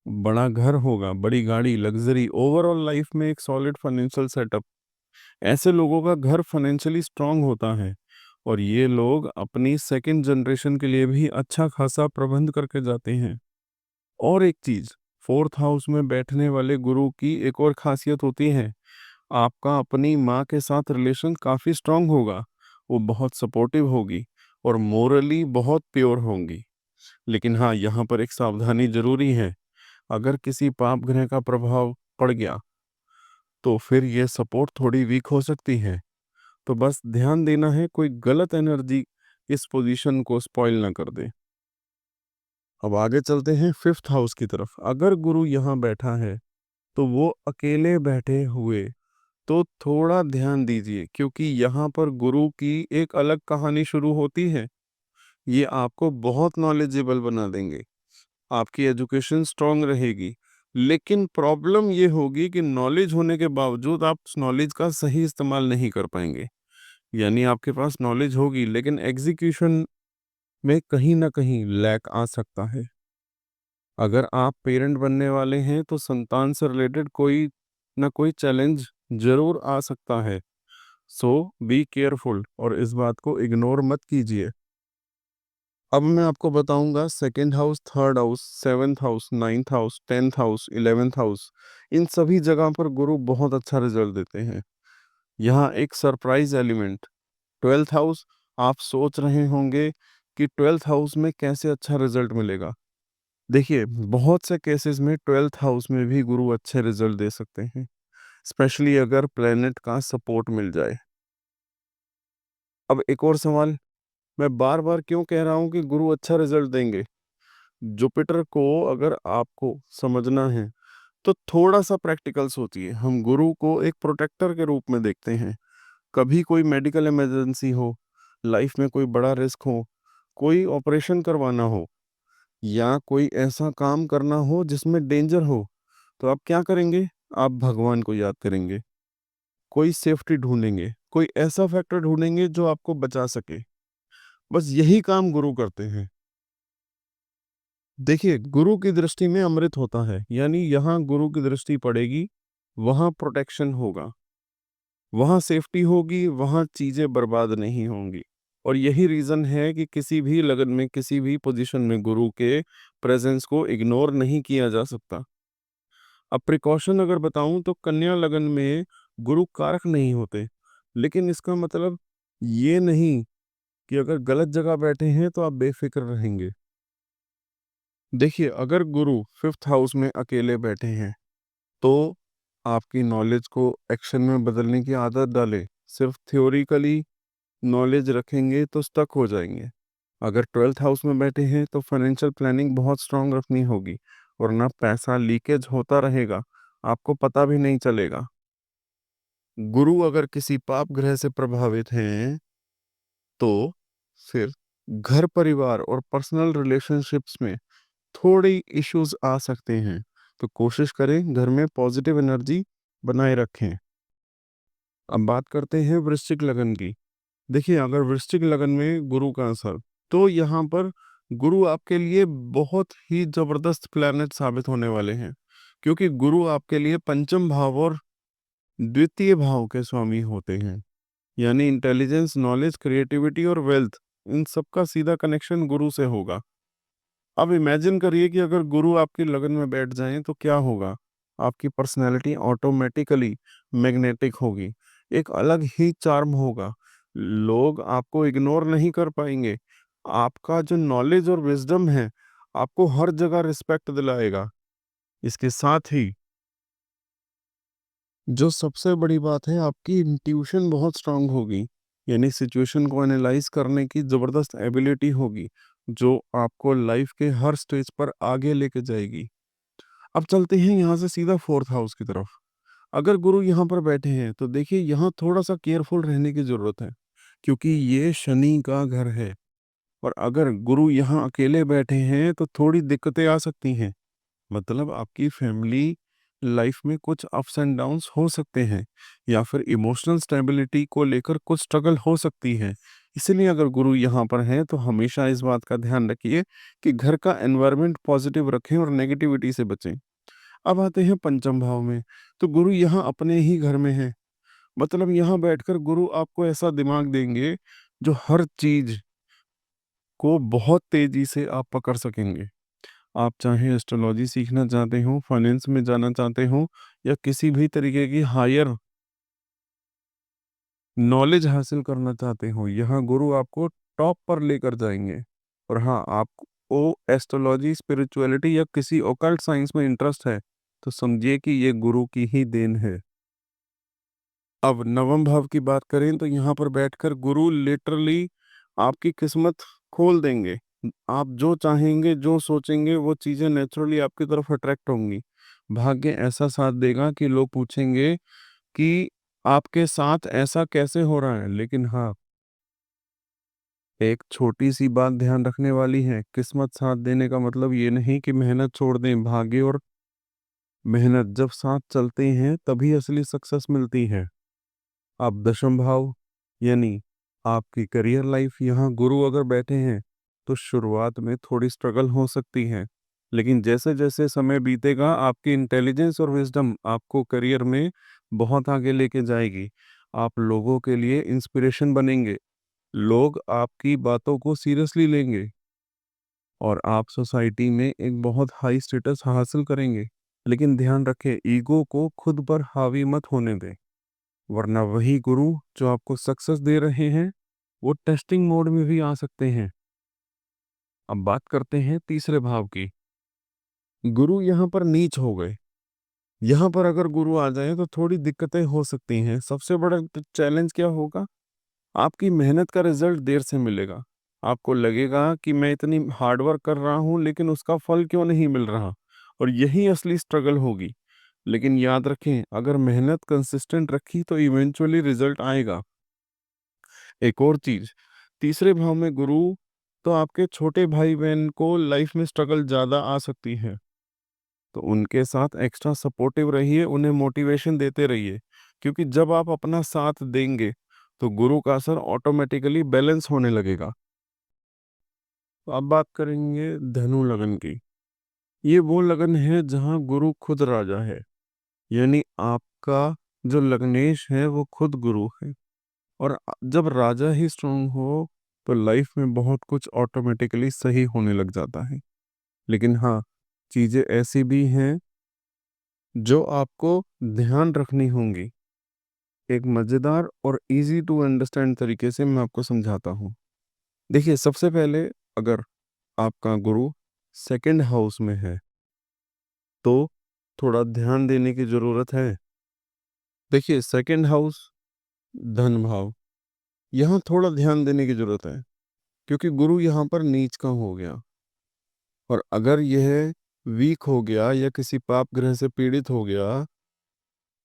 बड़ा घर होगा, बड़ी गाड़ी, लग्जरी, ओवरऑल लाइफ में एक सॉलिड फाइनेंशियल सेटअप। ऐसे लोगों का घर फाइनेंशियली स्ट्रांग होता है और ये लोग अपनी सेकंड जनरेशन के लिए भी अच्छा खासा प्रबंध करके जाते हैं। और एक चीज, फोर्थ हाउस में बैठने वाले गुरु की एक और खासियत होती है, आपका अपनी माँ के साथ रिलेशन काफी स्ट्रांग होगा। वो बहुत सपोर्टिव होगी और मोरली बहुत प्योर होंगी। लेकिन हाँ, यहाँ पर एक सावधानी जरूरी है। अगर किसी पाप ग्रह का प्रभाव पड़ गया तो फिर ये सपोर्ट थोड़ी वीक हो सकती है। तो बस ध्यान देना है, कोई गलत एनर्जी इस पोजीशन को स्पॉइल ना कर दे। अब आगे चलते हैं फिफ्थ हाउस की तरफ। अगर गुरु यहाँ बैठा है तो वो अकेले बैठे हुए, तो थोड़ा ध्यान दीजिए, क्योंकि यहाँ पर गुरु की एक अलग कहानी शुरू होती है। ये आपको बहुत नॉलेजेबल बना देंगे, आपकी एजुकेशन स्ट्रांग रहेगी। लेकिन प्रॉब्लम ये होगी कि नॉलेज होने के बावजूद आप उस नॉलेज का सही इस्तेमाल नहीं कर पाएंगे। यानी आपके पास नॉलेज होगी लेकिन एग्जीक्यूशन में कहीं ना कहीं लैक आ सकता है। अगर आप पेरेंट बनने वाले हैं तो संतान से रिलेटेड कोई ना कोई चैलेंज जरूर आ सकता है। सो बी केयरफुल और इस बात को इग्नोर मत कीजिए। अब मैं आपको बताऊंगा second house, third house, seventh house, ninth house, tenth house, eleventh house, इन सभी जगह पर गुरु बहुत अच्छा रिजल्ट देते हैं। यहाँ एक सरप्राइज एलिमेंट, ट्वेल्थ हाउस। आप सोच रहे होंगे कि ट्वेल्थ हाउस में कैसे अच्छा रिजल्ट मिलेगा। देखिए, बहुत से केसेस में ट्वेल्थ हाउस में भी गुरु अच्छे रिजल्ट दे सकते हैं, स्पेशली अगर प्लेनेट का सपोर्ट मिल जाए। अब एक और सवाल, मैं बार बार क्यों कह रहा हूँ कि गुरु अच्छा रिजल्ट देंगे? जुपिटर को अगर आपको समझना है तो थोड़ा सा प्रैक्टिकल सोचिए। हम गुरु को एक प्रोटेक्टर के रूप में देखते हैं। कभी कोई मेडिकल इमरजेंसी हो, लाइफ में कोई बड़ा रिस्क हो, कोई ऑपरेशन करवाना हो या कोई ऐसा काम करना हो जिसमें डेंजर हो, तो आप क्या करेंगे? आप भगवान को याद करेंगे, कोई सेफ्टी ढूंढेंगे, कोई ऐसा फैक्टर ढूंढेंगे जो आपको बचा सके। बस यही काम गुरु करते हैं। देखिए, गुरु की दृष्टि में अमृत होता है, यानी यहाँ गुरु की दृष्टि पड़ेगी, वहाँ प्रोटेक्शन होगा, वहाँ सेफ्टी होगी, वहाँ चीजें बर्बाद नहीं होंगी। और यही रीजन है कि किसी भी लगन में, किसी भी पोजीशन में गुरु के प्रेजेंस को इग्नोर नहीं किया जा सकता। अब प्रिकॉशन अगर बताऊं तो कन्या लगन में गुरु कारक नहीं होते, लेकिन इसका मतलब ये नहीं कि अगर गलत जगह बैठे हैं तो आप बेफिक्र रहेंगे। देखिए, अगर गुरु फिफ्थ हाउस में अकेले बैठे हैं तो आपकी नॉलेज को एक्शन में बदलने की आदत डालें। सिर्फ थ्योरिकली नॉलेज रखेंगे तो स्टक हो जाएंगे। अगर ट्वेल्थ हाउस में बैठे हैं तो फाइनेंशियल प्लानिंग बहुत स्ट्रांग रखनी होगी, वरना पैसा लीकेज होता रहेगा, आपको पता भी नहीं चलेगा। गुरु अगर किसी पाप ग्रह से प्रभावित हैं तो फिर घर परिवार और पर्सनल रिलेशनशिप्स में थोड़ी इश्यूज आ सकते हैं। तो कोशिश करें घर में पॉजिटिव एनर्जी बनाए रखें। अब बात करते हैं वृश्चिक लगन की। देखिए, अगर वृश्चिक लगन में गुरु का असर, तो यहाँ पर गुरु आपके लिए बहुत ही जबरदस्त प्लैनेट साबित होने वाले हैं, क्योंकि गुरु आपके लिए पंचम भाव और द्वितीय भाव के स्वामी होते हैं। यानी इंटेलिजेंस, नॉलेज, क्रिएटिविटी और वेल्थ, इन सब का सीधा कनेक्शन गुरु से होगा। अब इमेजिन करिए कि अगर गुरु आपकी लगन में बैठ जाएं तो क्या होगा। आपकी पर्सनैलिटी ऑटोमेटिकली मैग्नेटिक होगी, एक अलग ही चार्म होगा, लोग आपको इग्नोर नहीं कर पाएंगे। आपका जो नॉलेज और विजडम है आपको हर जगह रिस्पेक्ट दिलाएगा। इसके साथ ही जो सबसे बड़ी बात है, आपकी इंट्यूशन बहुत स्ट्रांग होगी, यानी सिचुएशन को एनालाइज करने की जबरदस्त एबिलिटी होगी, जो आपको लाइफ के हर स्टेज पर आगे लेके जाएगी। अब चलते हैं यहाँ से सीधा फोर्थ हाउस की तरफ। अगर गुरु यहाँ पर बैठे हैं तो देखिए, यहाँ थोड़ा सा केयरफुल रहने की जरूरत है, क्योंकि ये शनि का घर है। और अगर गुरु यहाँ अकेले बैठे हैं तो थोड़ी दिक्कतें आ सकती हैं। मतलब आपकी फैमिली लाइफ में कुछ अप्स एंड डाउन्स हो सकते हैं, या फिर इमोशनल स्टेबिलिटी को लेकर कुछ स्ट्रगल हो सकती है। इसलिए अगर गुरु यहाँ पर हैं तो हमेशा इस बात का ध्यान रखिए कि घर का एनवायरनमेंट पॉजिटिव रखें और नेगेटिविटी से बचें। अब आते हैं पंचम भाव में। तो गुरु यहाँ अपने ही घर में है। मतलब यहाँ बैठकर गुरु आपको ऐसा दिमाग देंगे जो हर चीज को बहुत तेजी से आप पकड़ सकेंगे। आप चाहे एस्ट्रोलॉजी सीखना चाहते हो, फाइनेंस में जाना चाहते हो, या किसी भी तरीके की हायर नॉलेज हासिल करना चाहते हो, यहाँ गुरु आपको टॉप पर लेकर जाएंगे। और हाँ, आपको एस्ट्रोलॉजी, स्पिरिचुअलिटी या किसी ओकल्ट साइंस में इंटरेस्ट है तो समझिए कि ये गुरु की ही देन है। अब नवम भाव की बात करें तो यहाँ पर बैठकर गुरु लिटरली आपकी किस्मत खोल देंगे। आप जो चाहेंगे, जो सोचेंगे, वो चीजें नेचुरली आपकी तरफ अट्रैक्ट होंगी। भाग्य ऐसा साथ देगा कि लोग पूछेंगे कि आपके साथ ऐसा कैसे हो रहा है। लेकिन हाँ, एक छोटी सी बात ध्यान रखने वाली है, किस्मत साथ देने का मतलब ये नहीं कि मेहनत छोड़ दें। भाग्य और मेहनत जब साथ चलते हैं तभी असली सक्सेस मिलती है। अब दशम भाव यानी आपकी करियर लाइफ, यहाँ गुरु अगर बैठे हैं तो शुरुआत में थोड़ी स्ट्रगल हो सकती है। लेकिन जैसे जैसे समय बीतेगा आपकी इंटेलिजेंस और विजडम आपको करियर में बहुत आगे लेके जाएगी। आप लोगों के लिए इंस्पिरेशन बनेंगे, लोग आपकी बातों को सीरियसली लेंगे, और आप सोसाइटी में एक बहुत हाई स्टेटस हासिल करेंगे। लेकिन ध्यान रखें, ईगो को खुद पर हावी मत होने दें, वरना वही गुरु जो आपको सक्सेस दे रहे हैं वो टेस्टिंग मोड में भी आ सकते हैं। अब बात करते हैं तीसरे भाव की। गुरु यहाँ पर नीच हो गए। यहाँ पर अगर गुरु आ जाए तो थोड़ी दिक्कतें हो सकती हैं। सबसे बड़ा चैलेंज क्या होगा? आपकी मेहनत का रिजल्ट देर से मिलेगा। आपको लगेगा कि मैं इतनी हार्ड वर्क कर रहा हूँ लेकिन उसका फल क्यों नहीं मिल रहा, और यही असली स्ट्रगल होगी। लेकिन याद रखें, अगर मेहनत कंसिस्टेंट रखी तो इवेंचुअली रिजल्ट आएगा। एक और चीज, तीसरे भाव में गुरु तो आपके छोटे भाई बहन को लाइफ में स्ट्रगल ज्यादा आ सकती है, तो उनके साथ एक्स्ट्रा सपोर्टिव रहिए, उन्हें मोटिवेशन देते रहिए। क्योंकि जब आप अपना साथ देंगे तो गुरु का असर ऑटोमेटिकली बैलेंस होने लगेगा। तो अब बात करेंगे धनु लगन की। ये वो लगन है जहाँ गुरु खुद राजा है। यानी आपका जो लग्नेश है वो खुद गुरु है। और जब राजा ही स्ट्रांग हो तो लाइफ में बहुत कुछ ऑटोमेटिकली सही होने लग जाता है। लेकिन हाँ, चीजें ऐसी भी हैं जो आपको ध्यान रखनी होंगी। एक मजेदार और इजी टू अंडरस्टैंड तरीके से मैं आपको समझाता हूँ। देखिए, सबसे पहले, अगर आपका गुरु सेकंड हाउस में है तो थोड़ा ध्यान देने की जरूरत है। देखिए, सेकंड हाउस धन भाव, यहाँ थोड़ा ध्यान देने की जरूरत है, क्योंकि गुरु यहाँ पर नीच का हो गया। और अगर यह वीक हो गया या किसी पाप ग्रह से पीड़ित हो गया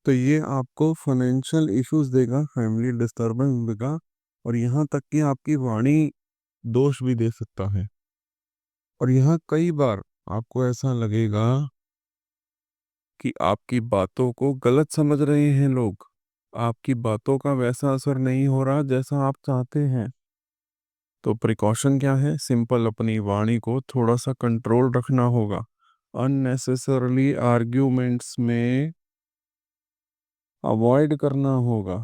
तो ये आपको फाइनेंशियल इश्यूज देगा, फैमिली डिस्टरबेंस देगा, और यहाँ तक कि आपकी वाणी दोष भी दे सकता है। और यहाँ कई बार आपको ऐसा लगेगा कि आपकी बातों को गलत समझ रहे हैं लोग, आपकी बातों का वैसा असर नहीं हो रहा जैसा आप चाहते हैं। तो प्रिकॉशन क्या है? सिंपल, अपनी वाणी को थोड़ा सा कंट्रोल रखना होगा। अननेसेसरली आर्ग्यूमेंट्स में अवॉइड करना होगा।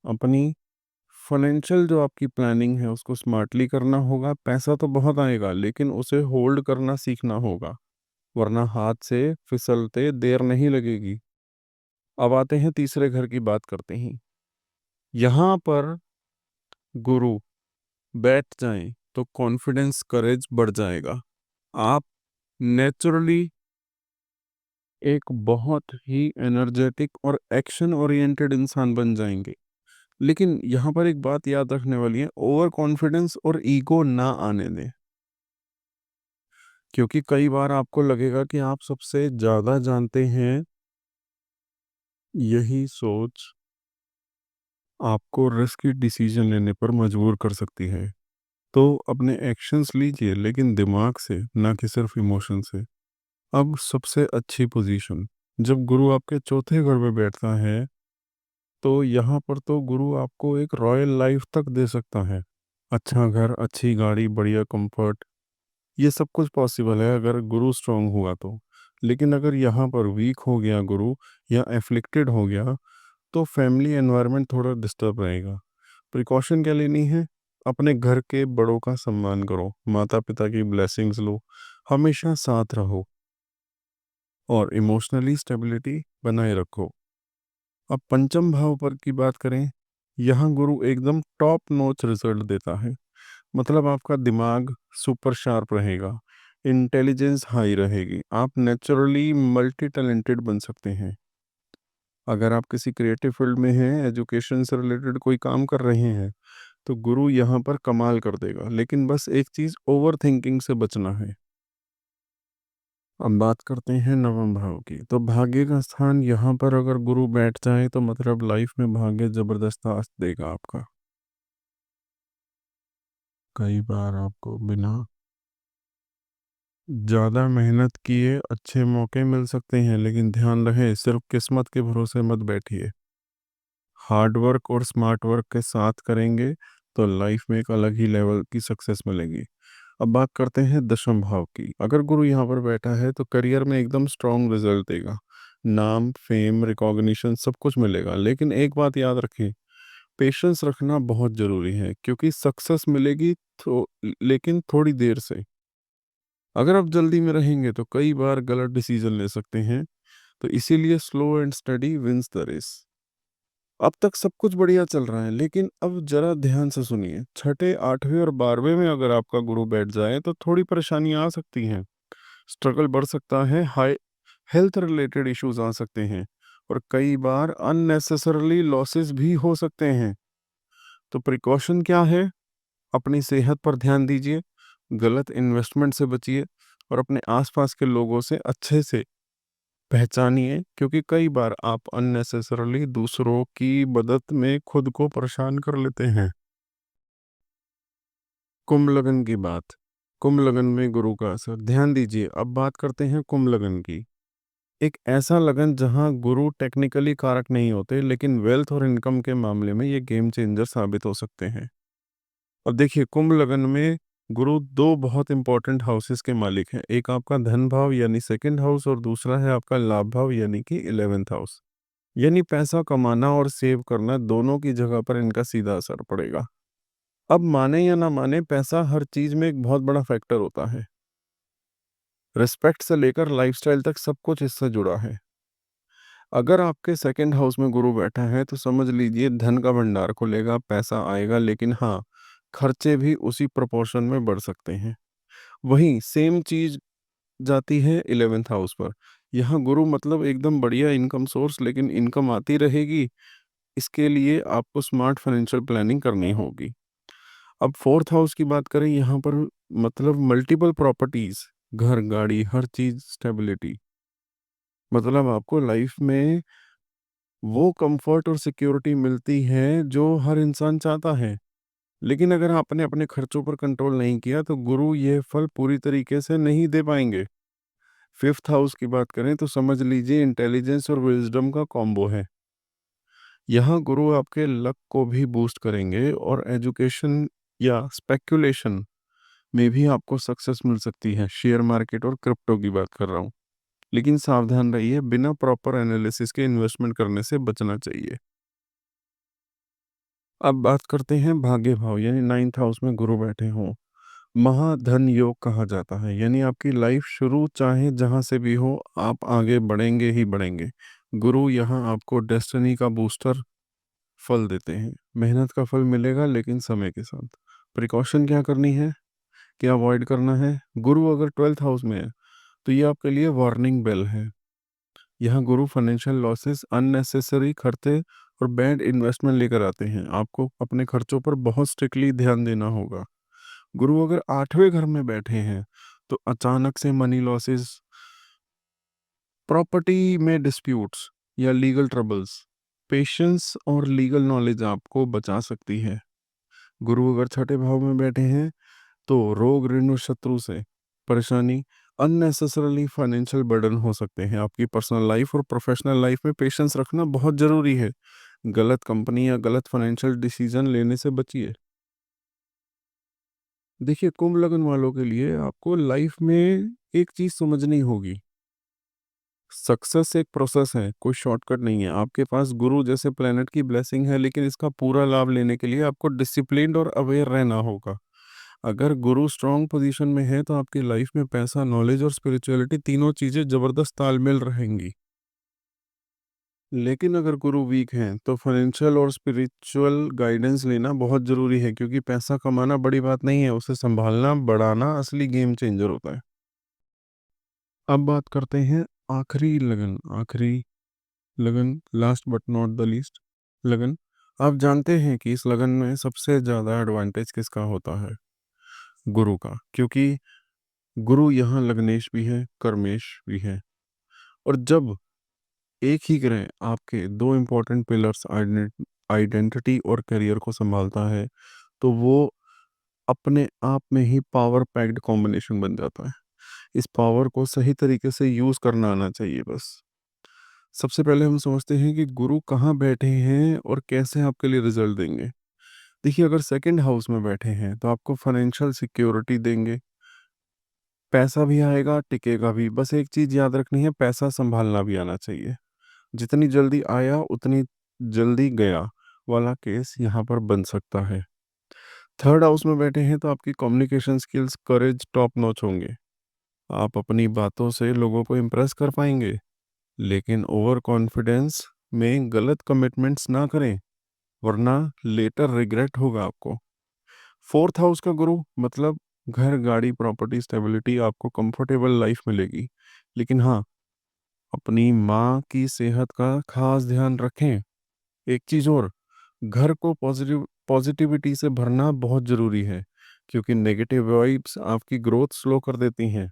अपनी फाइनेंशियल जो आपकी प्लानिंग है उसको स्मार्टली करना होगा। पैसा तो बहुत आएगा लेकिन उसे होल्ड करना सीखना होगा, वरना हाथ से फिसलते देर नहीं लगेगी। अब आते हैं तीसरे घर की बात करते हैं। यहाँ पर गुरु बैठ जाएं तो कॉन्फिडेंस, करेज बढ़ जाएगा। आप नेचुरली एक बहुत ही एनर्जेटिक और एक्शन ओरिएंटेड इंसान बन जाएंगे। लेकिन यहाँ पर एक बात याद रखने वाली है, ओवर कॉन्फिडेंस और ईगो ना आने दें। क्योंकि कई बार आपको लगेगा कि आप सबसे ज्यादा जानते हैं। यही सोच आपको रिस्की डिसीजन लेने पर मजबूर कर सकती है। तो अपने एक्शंस लीजिए, लेकिन दिमाग से, ना कि सिर्फ इमोशन से। अब सबसे अच्छी पोजीशन, जब गुरु आपके चौथे घर में बैठता है, तो यहाँ पर तो गुरु आपको एक रॉयल लाइफ तक दे सकता है। अच्छा घर, अच्छी गाड़ी, बढ़िया कंफर्ट, ये सब कुछ पॉसिबल है अगर गुरु स्ट्रांग हुआ तो। लेकिन अगर यहाँ पर वीक हो गया गुरु, या एफ्लिक्टेड हो गया, तो फैमिली एनवायरनमेंट थोड़ा डिस्टर्ब रहेगा। प्रिकॉशन क्या लेनी है? अपने घर के बड़ों का सम्मान करो, माता पिता की ब्लेसिंग्स लो, हमेशा साथ रहो, और इमोशनली स्टेबिलिटी बनाए रखो। अब पंचम भाव पर की बात करें, यहाँ गुरु एकदम टॉप नॉच रिजल्ट देता है। मतलब आपका दिमाग सुपर शार्प रहेगा, इंटेलिजेंस हाई रहेगी, आप नेचुरली मल्टी टैलेंटेड बन सकते हैं। अगर आप किसी क्रिएटिव फील्ड में हैं, एजुकेशन से रिलेटेड कोई काम कर रहे हैं, तो गुरु यहाँ पर कमाल कर देगा। लेकिन बस एक चीज़, ओवर थिंकिंग से बचना है। अब बात करते हैं नवम भाव की। तो भाग्य का स्थान, यहाँ पर अगर गुरु बैठ जाए तो मतलब लाइफ में भाग्य जबरदस्त साथ देगा आपका। कई बार आपको बिना ज़्यादा मेहनत किए अच्छे मौके मिल सकते हैं, लेकिन ध्यान रहे सिर्फ किस्मत के भरोसे मत बैठिए। हार्ड वर्क और स्मार्ट वर्क के साथ करेंगे तो लाइफ में एक अलग ही लेवल की सक्सेस मिलेगी। अब बात करते हैं दशम भाव की। अगर गुरु यहाँ पर बैठा है तो करियर में एकदम स्ट्रॉन्ग रिजल्ट देगा, नाम, फेम, रिकॉग्निशन सब कुछ मिलेगा। लेकिन एक बात याद रखें, पेशेंस रखना बहुत ज़रूरी है, क्योंकि सक्सेस मिलेगी तो, लेकिन थोड़ी देर से। अगर आप जल्दी में रहेंगे तो कई बार गलत डिसीजन ले सकते हैं। तो इसीलिए slow and study wins the race. अब तक सब कुछ बढ़िया चल रहा है, लेकिन अब जरा ध्यान से सुनिए। छठे, आठवें और 12वें में अगर आपका गुरु बैठ जाए तो थोड़ी परेशानियां आ सकती हैं, स्ट्रगल बढ़ सकता है, हाई हेल्थ रिलेटेड इश्यूज आ सकते हैं, और कई बार अननेसेसरली लॉसेस भी हो सकते हैं। तो प्रिकॉशन क्या है? अपनी सेहत पर ध्यान दीजिए, गलत इन्वेस्टमेंट से बचिए, और अपने आसपास के लोगों से अच्छे से पहचानिए, क्योंकि कई बार आप अननेसेसरली दूसरों की मदद में खुद को परेशान कर लेते हैं। कुंभ लगन की बात। कुंभ लगन में गुरु का असर, ध्यान दीजिए। अब बात करते हैं कुंभ लगन की। एक ऐसा लगन जहां गुरु टेक्निकली कारक नहीं होते, लेकिन वेल्थ और इनकम के मामले में ये गेम चेंजर साबित हो सकते हैं। अब देखिए, कुंभ लगन में गुरु दो बहुत इंपॉर्टेंट हाउसेस के मालिक हैं। एक आपका धन भाव यानी सेकंड हाउस, और दूसरा है आपका लाभ भाव यानी कि 11th हाउस। यानी पैसा कमाना और सेव करना, दोनों की जगह पर इनका सीधा असर पड़ेगा। अब माने या ना माने, पैसा हर चीज में एक बहुत बड़ा फैक्टर होता है। रिस्पेक्ट से लेकर लाइफस्टाइल तक सब कुछ इससे जुड़ा है। अगर आपके सेकंड हाउस में गुरु बैठा है तो समझ लीजिए धन का भंडार खुलेगा, पैसा आएगा, लेकिन हाँ, खर्चे भी उसी प्रोपोर्शन में बढ़ सकते हैं। वहीं सेम चीज जाती है 11th हाउस पर। यहाँ गुरु मतलब एकदम बढ़िया इनकम सोर्स, लेकिन इनकम आती रहेगी। इसके लिए आपको स्मार्ट फाइनेंशियल प्लानिंग करनी होगी। अब फोर्थ हाउस की बात करें, यहाँ पर मतलब मल्टीपल प्रॉपर्टीज, घर, गाड़ी, हर चीज स्टेबिलिटी। मतलब आपको लाइफ में वो कंफर्ट और सिक्योरिटी मिलती है जो हर इंसान चाहता है। लेकिन अगर आपने अपने खर्चों पर कंट्रोल नहीं किया तो गुरु ये फल पूरी तरीके से नहीं दे पाएंगे। फिफ्थ हाउस की बात करें तो समझ लीजिए इंटेलिजेंस और विजडम का कॉम्बो है। यहाँ गुरु आपके लक को भी बूस्ट करेंगे, और एजुकेशन या स्पेक्युलेशन में भी आपको सक्सेस मिल सकती है। शेयर मार्केट और क्रिप्टो की बात कर रहा हूँ। लेकिन सावधान रहिए, बिना प्रॉपर एनालिसिस के इन्वेस्टमेंट करने से बचना चाहिए। अब बात करते हैं भाग्य भाव यानी 9th हाउस में गुरु बैठे हों। महाधन योग कहा जाता है, यानी आपकी लाइफ शुरू चाहे जहां से भी हो, आप आगे बढ़ेंगे ही बढ़ेंगे। गुरु यहाँ आपको डेस्टिनी का बूस्टर फल देते हैं। मेहनत का फल मिलेगा, लेकिन समय के साथ। प्रिकॉशन क्या करनी है, क्या अवॉइड करना है? गुरु अगर 12th हाउस में है तो ये आपके लिए वार्निंग बेल है। यहाँ गुरु फाइनेंशियल लॉसेस, अननेसेसरी खर्चे और बैड इन्वेस्टमेंट लेकर आते हैं। आपको अपने खर्चों पर बहुत स्ट्रिक्टली ध्यान देना होगा। गुरु अगर 8वें घर में बैठे हैं तो अचानक से मनी लॉसेस, प्रॉपर्टी में डिस्प्यूट्स या लीगल ट्रबल्स, पेशेंस और लीगल नॉलेज आपको बचा सकती है। गुरु अगर छठे भाव में बैठे हैं तो रोग ऋण और शत्रु से परेशानी, अननेसेसरली फाइनेंशियल बर्डन हो सकते हैं। आपकी पर्सनल लाइफ और प्रोफेशनल लाइफ में पेशेंस रखना बहुत ज़रूरी है। गलत कंपनी या गलत फाइनेंशियल डिसीजन लेने से बचिए। देखिए, कुंभ लग्न वालों के लिए आपको लाइफ में एक चीज़ समझनी होगी। सक्सेस एक प्रोसेस है, कोई शॉर्टकट नहीं है। आपके पास गुरु जैसे प्लेनेट की ब्लेसिंग है, लेकिन इसका पूरा लाभ लेने के लिए आपको डिसिप्लिन्ड और अवेयर रहना होगा। अगर गुरु स्ट्रांग पोजीशन में है तो आपकी लाइफ में पैसा, नॉलेज और स्पिरिचुअलिटी तीनों चीज़ें ज़बरदस्त तालमेल रहेंगी। लेकिन अगर गुरु वीक हैं तो फाइनेंशियल और स्पिरिचुअल गाइडेंस लेना बहुत ज़रूरी है, क्योंकि पैसा कमाना बड़ी बात नहीं है, उसे संभालना, बढ़ाना असली गेम चेंजर होता है। अब बात करते हैं आखिरी लगन, last but not the least लगन। आप जानते हैं कि इस लगन में सबसे ज़्यादा एडवांटेज किसका होता है? गुरु का, क्योंकि गुरु यहाँ लग्नेश भी है, कर्मेश भी है। और जब एक ही ग्रह आपके दो इम्पोर्टेंट पिलर्स आइडेंटिटी और करियर को संभालता है, तो वो अपने आप में ही पावर पैक्ड कॉम्बिनेशन बन जाता है। इस पावर को सही तरीके से यूज़ करना आना चाहिए बस। सबसे पहले हम समझते हैं कि गुरु कहाँ बैठे हैं और कैसे आपके लिए रिजल्ट देंगे। देखिए, अगर सेकंड हाउस में बैठे हैं तो आपको फाइनेंशियल सिक्योरिटी देंगे। पैसा भी आएगा, टिकेगा भी। बस एक चीज़ याद रखनी है, पैसा संभालना भी आना चाहिए। जितनी जल्दी आया उतनी जल्दी गया वाला केस यहाँ पर बन सकता है। थर्ड हाउस में बैठे हैं तो आपकी कम्युनिकेशन स्किल्स, करेज टॉप नॉच होंगे। आप अपनी बातों से लोगों को इम्प्रेस कर पाएंगे, लेकिन ओवर कॉन्फिडेंस में गलत कमिटमेंट्स ना करें, वरना लेटर रिग्रेट होगा आपको। फोर्थ हाउस का गुरु मतलब घर, गाड़ी, प्रॉपर्टी, स्टेबिलिटी, आपको कंफर्टेबल लाइफ मिलेगी। लेकिन हाँ, अपनी माँ की सेहत का खास ध्यान रखें। एक चीज़ और, घर को पॉजिटिविटी से भरना बहुत ज़रूरी है, क्योंकि नेगेटिव वाइब्स आपकी ग्रोथ स्लो कर देती हैं।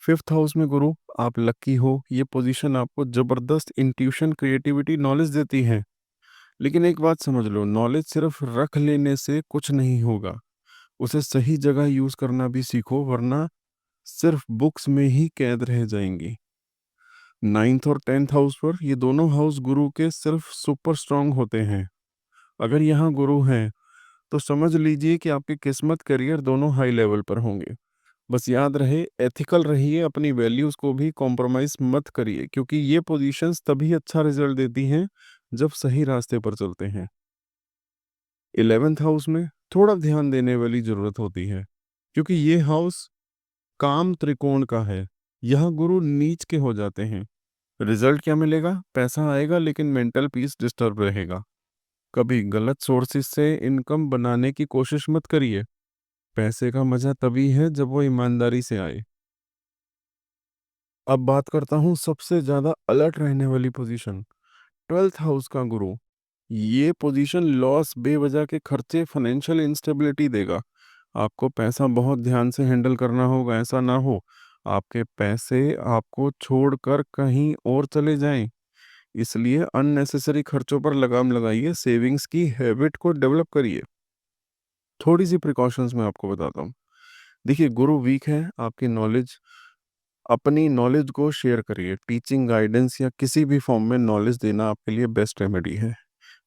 फिफ्थ हाउस में गुरु, आप लकी हो। ये पोजीशन आपको ज़बरदस्त इंट्यूशन, क्रिएटिविटी, नॉलेज देती है। लेकिन एक बात समझ लो, नॉलेज सिर्फ रख लेने से कुछ नहीं होगा, उसे सही जगह यूज़ करना भी सीखो, वरना सिर्फ बुक्स में ही कैद रह जाएंगी। नाइन्थ और टेंथ हाउस पर, ये दोनों हाउस गुरु के सिर्फ सुपर स्ट्रांग होते हैं। अगर यहाँ गुरु हैं तो समझ लीजिए कि आपकी किस्मत, करियर दोनों हाई लेवल पर होंगे। बस याद रहे, एथिकल रहिए, अपनी वैल्यूज़ को भी कॉम्प्रोमाइज़ मत करिए, क्योंकि ये पोजीशंस तभी अच्छा रिजल्ट देती हैं जब सही रास्ते पर चलते हैं। 11th हाउस में थोड़ा ध्यान देने वाली ज़रूरत होती है, क्योंकि ये हाउस काम त्रिकोण का है। यह गुरु नीच के हो जाते हैं। रिजल्ट क्या मिलेगा? पैसा आएगा, लेकिन मेंटल पीस डिस्टर्ब रहेगा। कभी गलत सोर्सेज से इनकम बनाने की कोशिश मत करिए। पैसे का मजा तभी है जब वो ईमानदारी से आए। अब बात करता हूँ सबसे ज़्यादा अलर्ट रहने वाली पोजीशन, 12th हाउस का गुरु। ये पोजीशन लॉस, बेवजह के खर्चे, फाइनेंशियल इंस्टेबिलिटी देगा। आपको पैसा बहुत ध्यान से हैंडल करना होगा, ऐसा ना हो आपके पैसे आपको छोड़कर कहीं और चले जाएं। इसलिए अननेसेसरी खर्चों पर लगाम लगाइए, सेविंग्स की हैबिट को डेवलप करिए। थोड़ी सी प्रिकॉशंस मैं आपको बताता हूँ। देखिए, गुरु वीक है, आपकी नॉलेज, अपनी नॉलेज को शेयर करिए। टीचिंग, गाइडेंस या किसी भी फॉर्म में नॉलेज देना आपके लिए बेस्ट रेमेडी है।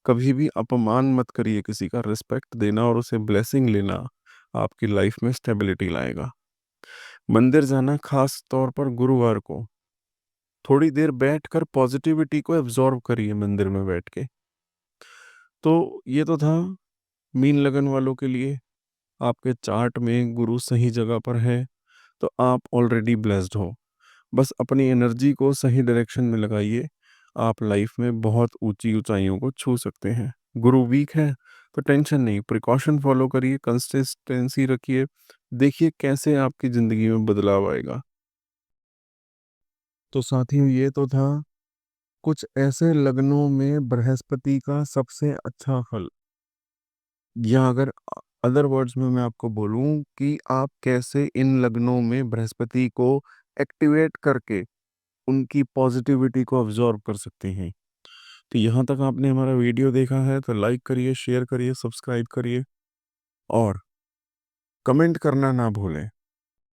कभी भी अपमान मत करिए किसी का। रिस्पेक्ट देना और उसे ब्लेसिंग लेना आपकी लाइफ में स्टेबिलिटी लाएगा। मंदिर जाना, खास तौर पर गुरुवार को, थोड़ी देर बैठकर पॉजिटिविटी को एब्जॉर्ब करिए मंदिर में बैठ के। तो ये तो था मीन लगन वालों के लिए। आपके चार्ट में गुरु सही जगह पर है तो आप ऑलरेडी ब्लेस्ड हो। बस अपनी एनर्जी को सही डायरेक्शन में लगाइए, आप लाइफ में बहुत ऊंची ऊंचाइयों को छू सकते हैं। गुरु वीक है तो टेंशन नहीं, प्रिकॉशन फॉलो करिए, कंसिस्टेंसी रखिए, देखिए कैसे आपकी ज़िंदगी में बदलाव आएगा। तो साथियों, ये तो था कुछ ऐसे लग्नों में बृहस्पति का सबसे अच्छा फल, या अगर अदर वर्ड्स में मैं आपको बोलूं कि आप कैसे इन लग्नों में बृहस्पति को एक्टिवेट करके उनकी पॉजिटिविटी को अब्जॉर्ब कर सकते हैं। तो यहाँ तक आपने हमारा वीडियो देखा है तो लाइक करिए, शेयर करिए, सब्सक्राइब करिए और कमेंट करना ना भूलें।